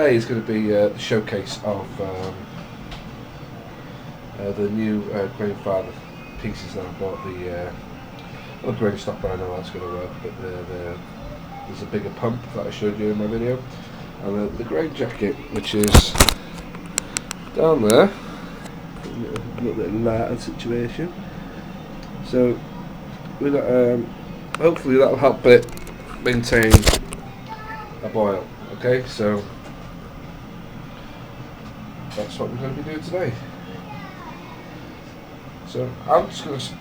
today is going to be the showcase of the new Grainfather pieces that I bought. The grain stopper, I know that's going to work, but there's a bigger pump that I showed you in my video, and the grain jacket, which is down there, a little bit lighter situation. So we got, hopefully that'll help it maintain a boil. Okay, so that's what we're going to be doing today. So I'm just going to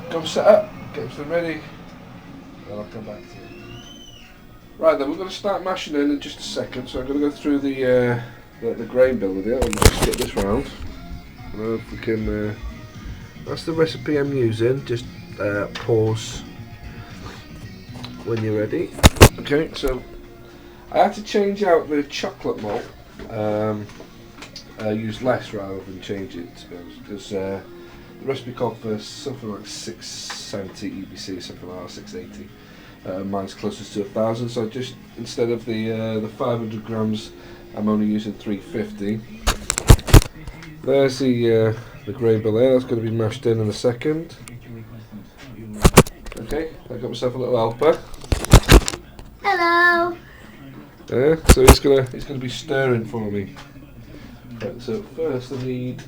go set up, get everything ready, and I'll come back to you. Right then, we're going to start mashing in just a second. So I'm going to go through the grain bill with you. I'll just get this round. I don't know if we can. That's the recipe I'm using. Just pause when you're ready. Okay, so I had to change out the chocolate malt. Use less rather than change it, to be honest, because the recipe called for something like 670 EBC, something like that, 680. Mine's closest to 1,000, so just instead of the 500 grams, I'm only using 350. There's the grain bill there. That's going to be mashed in a second. Okay, I got myself a little helper. Hello. So he's gonna be stirring for me. Right, so first I need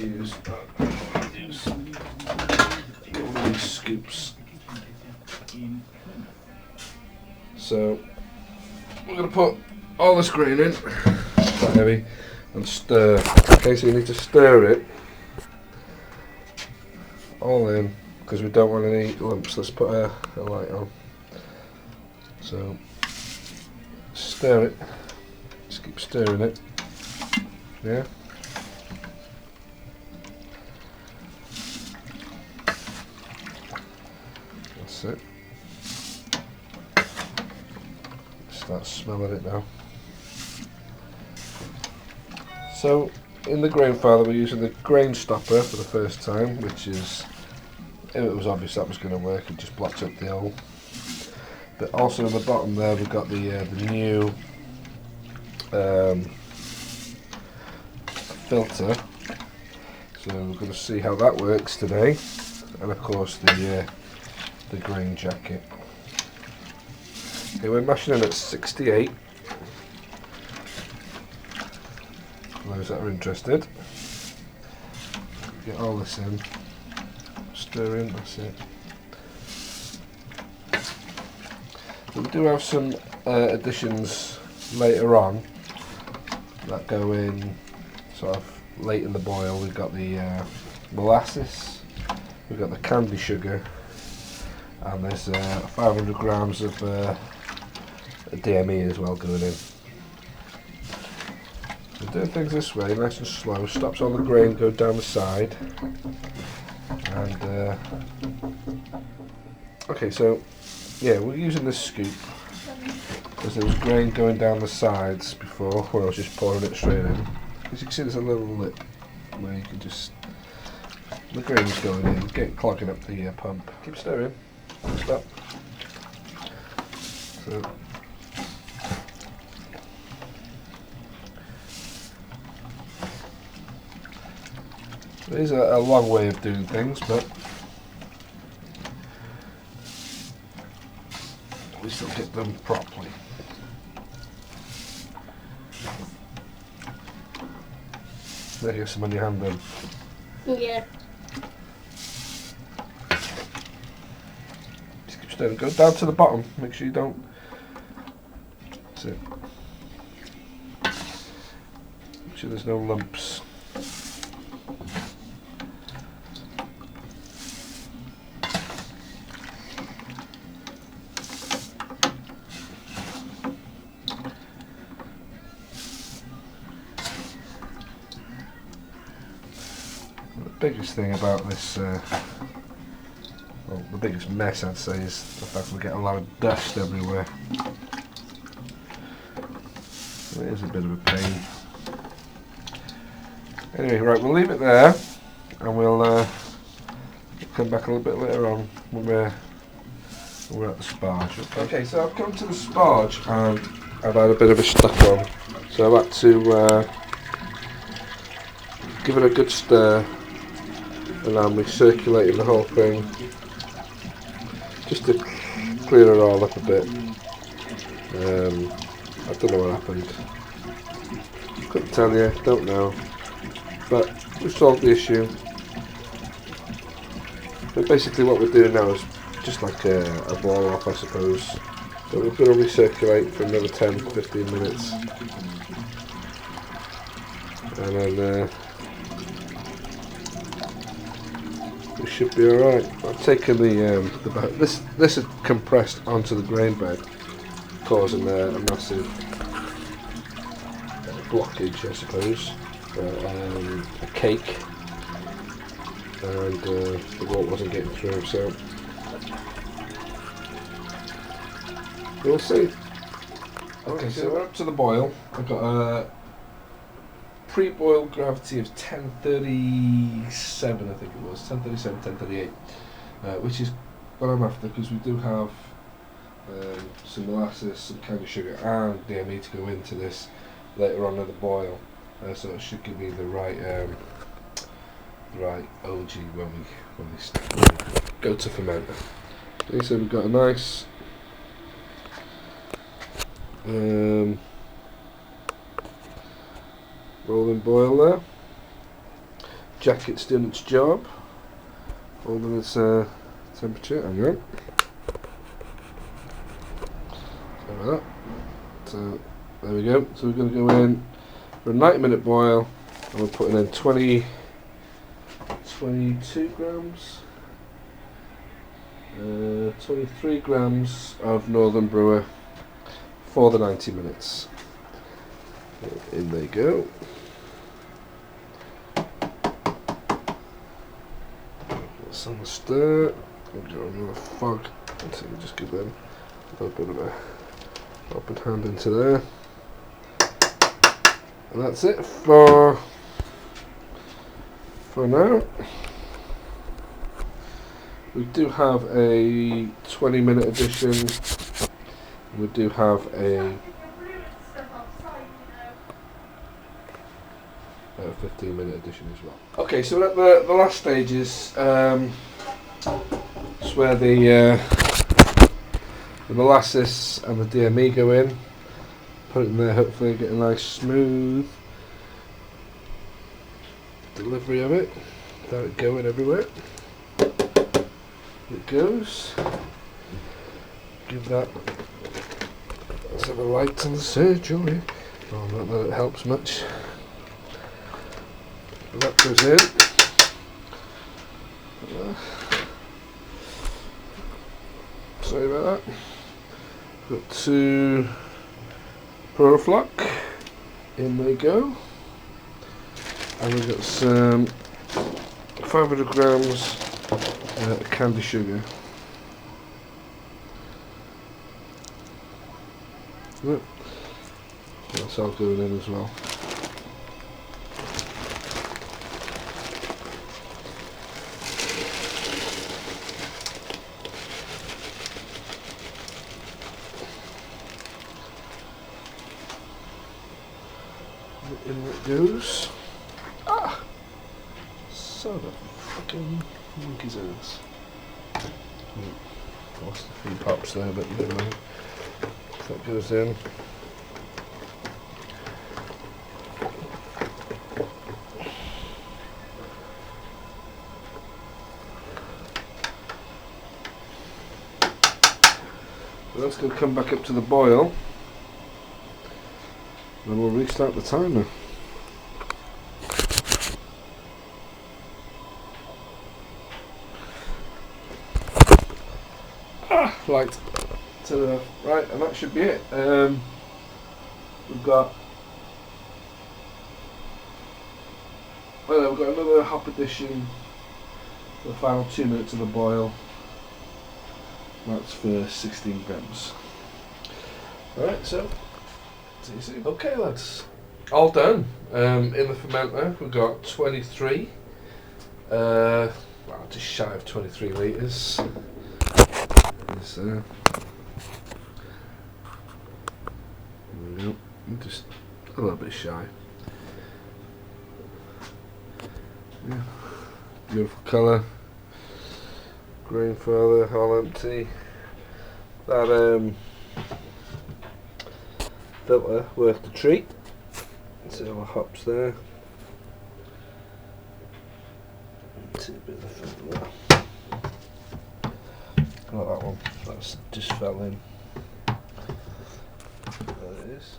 use all these scoops. So we're gonna put all this grain in, quite heavy, and stir. Okay, so you need to stir it all in, because we don't want any lumps. Let's put a light on. So stir it, just keep stirring it, yeah. That's it. Start smelling it now. So in the Grainfather we're using the grain stopper for the first time, which is, it was obvious that was going to work. It just blocked up the hole. But also in the bottom there we've got the new filter. So we're going to see how that works today, and of course the grain jacket. Okay, we're mashing in at 68. For those that are interested, get all this in, stir in. That's it. We do have some additions later on that go in sort of late in the boil. We've got the molasses, we've got the candy sugar, and there's 500 grams of DME as well going in. So doing things this way, nice and slow, stops all the grain go down the side. And okay, so yeah, we're using this scoop because there was grain going down the sides before where I was just pouring it straight in. As you can see, there's a little lip where you can just, the grain's going in, clogging up the pump. Keep stirring. Stop. So it is a long way of doing things, but we still get them properly. There you go, some on your hand then. Yeah. Just keep stirring. Go down to the bottom. Make sure you don't. That's it. Make sure there's no lumps. The biggest thing about this, well, the biggest mess I'd say, is the fact we get a lot of dust everywhere. It is a bit of a pain. Anyway, right, we'll leave it there, and we'll come back a little bit later on when we're We're at the sparge. Okay, so I've come to the sparge and I've had a bit of a stuck on. So I've had to give it a good stir, and I'm recirculating the whole thing just to clear it all up a bit. I don't know what happened. Couldn't tell you, don't know. But we solved the issue. But basically what we're doing now is just like a boil off, I suppose. So we're going to recirculate for another 10-15 minutes. And then we should be alright. I've taken this is compressed onto the grain bed, causing a massive blockage, I suppose. A cake. And the water wasn't getting through, so we'll see. Okay, so we're up to the boil. I've got a pre-boil gravity of 1037, I think it was, 1037, 1038, which is what I'm after, because we do have some molasses, some candy sugar and DME to go into this later on in the boil, so it should give me the right OG when we go to ferment. Okay, so we've got a nice rolling boil there. Jacket's doing its job, holding its temperature. Hang on. Like that. So there we go. So we're going to go in for a 90-minute boil, and we're putting in 22 grams, 23 grams of Northern Brewer for the 90 minutes. In they go. Let's on the stir. We'll do another fog. So we just give them a little bit of a helping hand into there. And that's it for now. We do have a 20-minute edition. We do have a 15-minute edition as well. Okay, so we're at the last stages. It's where the molasses and the DME go in. Put it in there, hopefully get a nice smooth delivery of it without it going everywhere. It goes. Give that. Let's have a light on the surge, oh yeah. Oh, not that it helps much. That goes in. Sorry about that. Got 2 Proflock. In they go. And we've got some 500 grams candy sugar. Yep. That's all going in as well. In it goes. Ah! Son of a fucking monkey's ass. Lost a few pops there, but never mind. That goes in. So that's going to come back up to the boil. Then we'll restart the timer. Light. Right, and that should be it. We've got another hop addition for the final 2 minutes of the boil. That's for 16 grams. Alright, so see you soon. Okay lads, all done. In the fermenter we've got 23, well just shy of 23 litres. this there. There we go. I'm just a little bit shy. Yeah. Beautiful colour. Grainfather, all empty. That filter worth a treat. See all the hops there. See a bit of the filter there. Not that one. That's just fell in. There it is.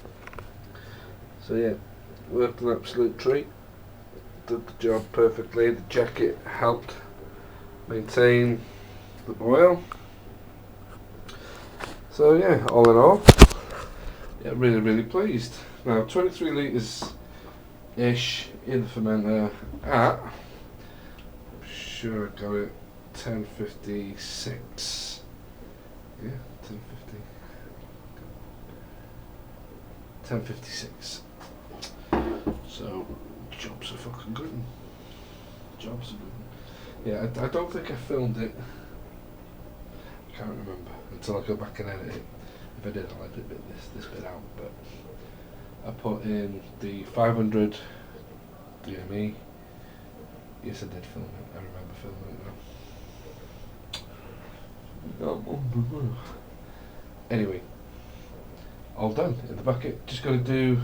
So yeah, worked an absolute treat. Did the job perfectly. The jacket helped maintain the boil. So yeah, all in all, yeah, really pleased. Now 23 litres ish in the fermenter at, I'm sure I got it 10:56. Yeah, 10:56. So jobs are fucking good. Jobs are good. Yeah, I don't think I filmed it. I can't remember until I go back and edit it. If I did, I'll edit this bit out. But I put in the 500 DME. Yes, I did film it. I remember filming it now. Anyway, all done in the bucket. I'm just going to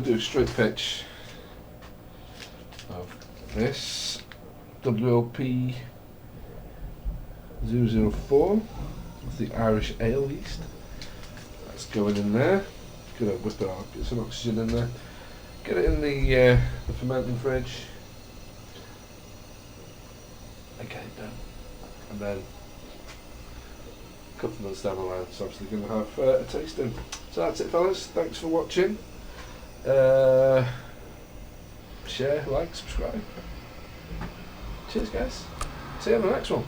do a straight pitch of this WLP 004 with the Irish ale yeast. That's going in there. Gonna whip it out, get some oxygen in there, get it in the fermenting fridge, and get it done. And then a couple of months down the line, it's obviously going to have a tasting. So that's it, fellas. Thanks for watching. Share, like, subscribe. Cheers, guys. See you on the next one.